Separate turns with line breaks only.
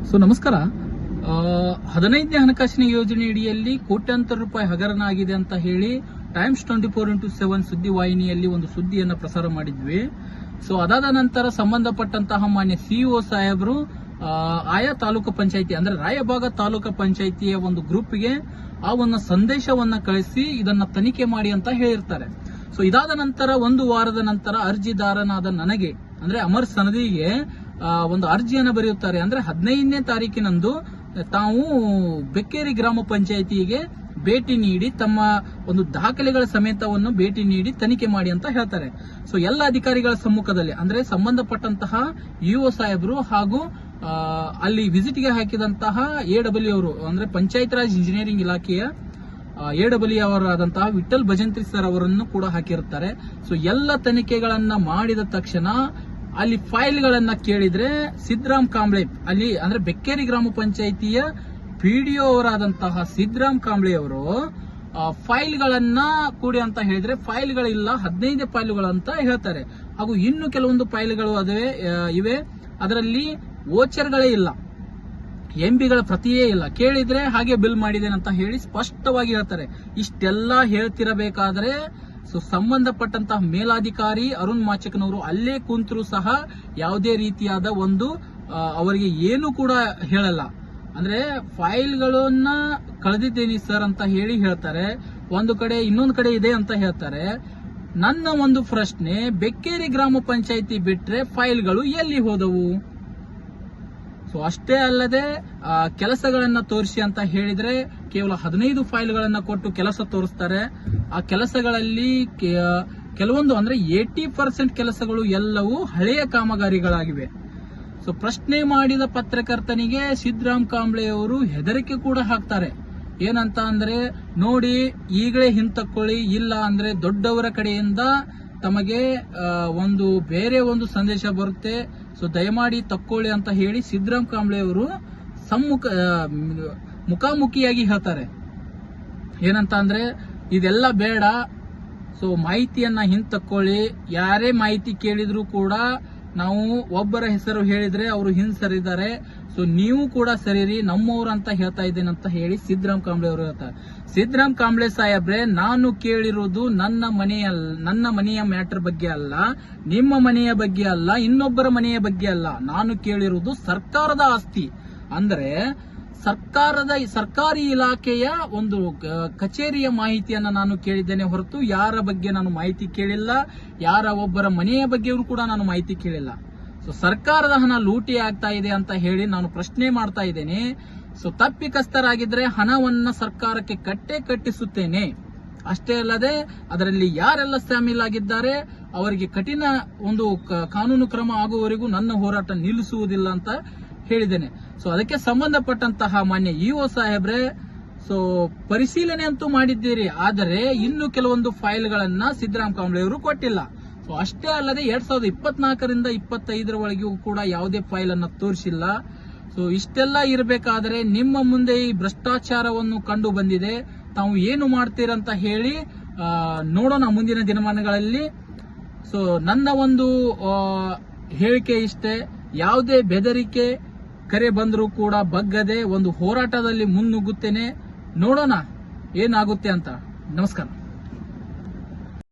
So ನಮಸ್ಕಾರ. 15ನೇ ಹಣಕಾಸಿನ ಯೋಜನೆ ಅಡಿಯಲ್ಲಿ ಕೋಟ್ಯಾಂತರ ರೂಪಾಯಿ ಹಗರಣ ಆಗಿದೆ ಅಂತ ಹೇಳಿ ಟೈಮ್ಸ್ 24x7 ಸುದ್ದಿ ವಾಹಿನಿಯಲ್ಲಿ ಒಂದು ಸುದ್ದಿಯನ್ನು ಪ್ರಸಾರ ಮಾಡಿದ್ವಿ. ಸೊ ಅದಾದ ನಂತರ ಸಂಬಂಧಪಟ್ಟಂತಹ ಮಾನ್ಯ ಸಿಇಒ ಸಾಹೇಬರು ಆಯಾ ತಾಲೂಕು ಪಂಚಾಯಿತಿ ಅಂದ್ರೆ ರಾಯಬಾಗ ತಾಲೂಕು ಪಂಚಾಯಿತಿಯ ಒಂದು ಗ್ರೂಪ್ಗೆ ಆ ಒಂದು ಸಂದೇಶವನ್ನ ಕಳಿಸಿ ಇದನ್ನ ತನಿಖೆ ಮಾಡಿ ಅಂತ ಹೇಳಿರ್ತಾರೆ. ಸೊ ಇದಾದ ನಂತರ ಒಂದು ವಾರದ ನಂತರ ಅರ್ಜಿದಾರನಾದ ನನಗೆ ಅಂದ್ರೆ ಅಮರ್ ಸನದಿಗೆ ಒಂದು ಅರ್ಜಿಯನ್ನು ಬರೆಯುತ್ತಾರೆ. ಅಂದ್ರೆ 15ನೇ ತಾರೀಕಿನಂದು ತಾವು ಬೆಕ್ಕೇರಿ ಗ್ರಾಮ ಪಂಚಾಯಿತಿಗೆ ಭೇಟಿ ನೀಡಿ ತಮ್ಮ ಒಂದು ದಾಖಲೆಗಳ ಸಮೇತವನ್ನು ಭೇಟಿ ನೀಡಿ ತನಿಖೆ ಮಾಡಿ ಅಂತ ಹೇಳ್ತಾರೆ. ಸೊ ಎಲ್ಲ ಅಧಿಕಾರಿಗಳ ಸಮ್ಮುಖದಲ್ಲಿ ಅಂದ್ರೆ ಸಂಬಂಧಪಟ್ಟಂತಹ ಇಒ ಸಾಹೇಬರು ಹಾಗೂ ಅಲ್ಲಿ ವಿಸಿಟ್ಗೆ ಹಾಕಿದಂತಹ ಎಡಬ್ಲ್ಯೂ ಅವರು ಅಂದ್ರೆ ಪಂಚಾಯತ್ ರಾಜ್ ಇಂಜಿನಿಯರಿಂಗ್ ಇಲಾಖೆಯ ಎಡಬ್ಲ್ಯೂ ಅವರಾದಂತಹ ವಿಠಲ್ ಭಜಂತ್ರಿ ಸರ್ ಅವರನ್ನು ಕೂಡ ಹಾಕಿರುತ್ತಾರೆ. ಸೊ ಎಲ್ಲ ತನಿಖೆಗಳನ್ನ ಮಾಡಿದ ತಕ್ಷಣ ಅಲ್ಲಿ ಫೈಲ್ಗಳನ್ನ ಕೇಳಿದ್ರೆ ಸಿದ್ದರಾಮ್ ಕಾಂಬ್ಳೆ ಅಲ್ಲಿ ಅಂದ್ರೆ ಬೆಕ್ಕೇರಿ ಗ್ರಾಮ ಪಂಚಾಯಿತಿಯ ಪಿಡಿಒ ಅವರಾದಂತಹ ಸಿದ್ದರಾಮ್ ಕಾಂಬ್ಳೆ ಅವರು ಫೈಲ್ಗಳನ್ನ ಕೂಡಿ ಅಂತ ಹೇಳಿದ್ರೆ ಫೈಲ್ಗಳಿಲ್ಲ, 15 ಫೈಲ್ಗಳು ಅಂತ ಹೇಳ್ತಾರೆ. ಹಾಗೂ ಇನ್ನು ಕೆಲವೊಂದು ಫೈಲ್ಗಳು ಇವೆ, ಅದರಲ್ಲಿ ವೋಚರ್ಗಳೇ ಇಲ್ಲ, ಎಂಬಿಗಳ ಪ್ರತಿಯೇ ಇಲ್ಲ, ಕೇಳಿದ್ರೆ ಹಾಗೆ ಬಿಲ್ ಮಾಡಿದ್ದೇನೆ ಅಂತ ಹೇಳಿ ಸ್ಪಷ್ಟವಾಗಿ ಹೇಳ್ತಾರೆ. ಇಷ್ಟೆಲ್ಲ ಹೇಳ್ತಿರಬೇಕಾದ್ರೆ ಸೊ ಸಂಬಂಧಪಟ್ಟಂತಹ ಮೇಲಾಧಿಕಾರಿ ಅರುಣ್ ಮಾಚಕನವರು ಅಲ್ಲೇ ಕುಂತರೂ ಸಹ ಯಾವುದೇ ರೀತಿಯಾದ ಒಂದು ಅವರಿಗೆ ಏನು ಕೂಡ ಹೇಳಲ್ಲ. ಅಂದ್ರೆ ಫೈಲ್ಗಳನ್ನ ಕಳೆದಿದ್ದೇನೆ ಸರ್ ಅಂತ ಹೇಳಿ ಹೇಳ್ತಾರೆ, ಒಂದು ಕಡೆ ಇನ್ನೊಂದು ಕಡೆ ಇದೆ ಅಂತ ಹೇಳ್ತಾರೆ. ನನ್ನ ಒಂದು ಪ್ರಶ್ನೆ, ಬೆಕ್ಕೇರಿ ಗ್ರಾಮ ಪಂಚಾಯಿತಿ ಬಿಟ್ರೆ ಫೈಲ್ಗಳು ಎಲ್ಲಿ ಹೋದವು? ಸೊ ಅಷ್ಟೇ ಅಲ್ಲದೆ ಕೆಲಸಗಳನ್ನ ತೋರಿಸಿ ಅಂತ ಹೇಳಿದ್ರೆ ಕೇವಲ 15 ಫೈಲ್ಗಳನ್ನ ಕೊಟ್ಟು ಕೆಲಸ ತೋರಿಸ್ತಾರೆ. ಆ ಕೆಲಸಗಳಲ್ಲಿ ಕೆಲವೊಂದು ಅಂದ್ರೆ 80% ಕೆಲಸಗಳು ಎಲ್ಲವೂ ಹಳೆಯ ಕಾಮಗಾರಿಗಳಾಗಿವೆ. ಸೊ ಪ್ರಶ್ನೆ ಮಾಡಿದ ಪತ್ರಕರ್ತನಿಗೆ ಸಿದ್ದರಾಮ್ ಕಾಂಬ್ಳೆ ಅವರು ಹೆದರಿಕೆ ಕೂಡ ಹಾಕ್ತಾರೆ. ಏನಂತ ಅಂದ್ರೆ, ನೋಡಿ ಈಗಲೇ ಹಿಂತಕ್ಕೊಳ್ಳಿ, ಇಲ್ಲ ಅಂದ್ರೆ ದೊಡ್ಡವರ ಕಡೆಯಿಂದ ತಮಗೆ ಒಂದು ಬೇರೆ ಒಂದು ಸಂದೇಶ ಬರುತ್ತೆ, ಸೊ ದಯಮಾಡಿ ತಕ್ಕೊಳ್ಳಿ ಅಂತ ಹೇಳಿ ಸಿದ್ದರಾಮ್ ಕಾಂಬ್ಳೆ ಅವರು ಮುಖಾಮುಖಿಯಾಗಿ ಹೇಳ್ತಾರೆ. ಏನಂತ ಅಂದ್ರೆ, ಇದೆಲ್ಲ ಬೇಡ, ಸೊ ಮಾಹಿತಿಯನ್ನ ಹಿಂತಕ್ಕೊಳ್ಳಿ, ಯಾರೇ ಮಾಹಿತಿ ಕೇಳಿದ್ರು ಕೂಡ ನಾವು ಒಬ್ಬರ ಹೆಸರು ಹೇಳಿದ್ರೆ ಅವರು ಸರಿದ್ದಾರೆ, ಸೊ ನೀವು ಕೂಡ ಸರಿರಿ, ನಮ್ಮವ್ರು ಅಂತ ಹೇಳ್ತಾ ಇದ್ದೇನೆ ಅಂತ ಹೇಳಿ ಸಿದ್ದರಾಮ್ ಕಾಂಬ್ಳೆ ಅವರು ಹೇಳ್ತಾರೆ. ಸಿದ್ದರಾಮ್ ಕಾಂಬ್ಳೆ ಸಾಹೇಬ್ರೆ, ನಾನು ಕೇಳಿರೋದು ನನ್ನ ಮನೆಯ ಮ್ಯಾಟರ್ ಬಗ್ಗೆ ಅಲ್ಲ, ನಿಮ್ಮ ಮನೆಯ ಬಗ್ಗೆ ಅಲ್ಲ, ಇನ್ನೊಬ್ಬರ ಮನೆಯ ಬಗ್ಗೆ ಅಲ್ಲ. ನಾನು ಕೇಳಿರುವುದು ಸರ್ಕಾರದ ಆಸ್ತಿ, ಅಂದ್ರೆ ಸರ್ಕಾರಿ ಇಲಾಖೆಯ ಒಂದು ಕಚೇರಿಯ ಮಾಹಿತಿಯನ್ನ ನಾನು ಕೇಳಿದ್ದೇನೆ ಹೊರತು ಯಾರ ಬಗ್ಗೆ ನಾನು ಮಾಹಿತಿ ಕೇಳಿಲ್ಲ, ಯಾರ ಒಬ್ಬರ ಮನೆಯ ಬಗ್ಗೆಯೂ ಕೂಡ ನಾನು ಮಾಹಿತಿ ಕೇಳಿಲ್ಲ. ಸೊ ಸರ್ಕಾರದ ಹಣ ಲೂಟಿ ಆಗ್ತಾ ಇದೆ ಅಂತ ಹೇಳಿ ನಾನು ಪ್ರಶ್ನೆ ಮಾಡ್ತಾ ಇದ್ದೇನೆ. ಸೊ ತಪ್ಪಿತಸ್ಥರಾಗಿದ್ರೆ ಹಣವನ್ನ ಸರ್ಕಾರಕ್ಕೆ ಕಟ್ಟಿಸುತ್ತೇನೆ. ಅಷ್ಟೇ ಅಲ್ಲದೆ ಅದರಲ್ಲಿ ಯಾರೆಲ್ಲ ಶಾಮೀಲಾಗಿದ್ದಾರೆ ಅವರಿಗೆ ಕಠಿಣ ಒಂದು ಕಾನೂನು ಕ್ರಮ ಆಗುವವರೆಗೂ ನನ್ನ ಹೋರಾಟ ನಿಲ್ಲಿಸುವುದಿಲ್ಲ ಅಂತ ಹೇಳಿದ್ದೇನೆ. ಸೊ ಅದಕ್ಕೆ ಸಂಬಂಧಪಟ್ಟಂತಹ ಮಾನ್ಯ ಇಒ ಸಾಹೇಬ್ರೆ, ಸೊ ಪರಿಶೀಲನೆ ಅಂತೂ ಮಾಡಿದ್ದೀರಿ, ಆದರೆ ಇನ್ನು ಕೆಲವೊಂದು ಫೈಲ್ಗಳನ್ನ ಸಿದ್ದರಾಮ್ ಕಾಂಬ್ಳೆ ಅವರು ಕೊಟ್ಟಿಲ್ಲ. ಸೊ ಅಷ್ಟೇ ಅಲ್ಲದೆ 2024ರಿಂದ 25 ಒಳಗೂ ಕೂಡ ಯಾವುದೇ ಫೈಲ್ ಅನ್ನ ತೋರಿಸಿಲ್ಲ. ಸೊ ಇಷ್ಟೆಲ್ಲ ಇರಬೇಕಾದರೆ ನಿಮ್ಮ ಮುಂದೆ ಈ ಭ್ರಷ್ಟಾಚಾರವನ್ನು ಕಂಡು ಬಂದಿದೆ, ತಾವು ಏನು ಮಾಡ್ತೀರಂತ ಹೇಳಿ ನೋಡೋಣ ಮುಂದಿನ ದಿನಮಾನಗಳಲ್ಲಿ. ಸೊ ನನ್ನ ಒಂದು ಹೇಳಿಕೆ ಇಷ್ಟೇ, ಯಾವುದೇ ಬೆದರಿಕೆ ಕರೆ ಬಂದರೂ ಕೂಡ ಬಗ್ಗದೆ ಒಂದು ಹೋರಾಟದಲ್ಲಿ ಮುನ್ನುಗ್ಗುತ್ತೇನೆ. ನೋಡೋಣ ಏನಾಗುತ್ತೆ ಅಂತ. ನಮಸ್ಕಾರ.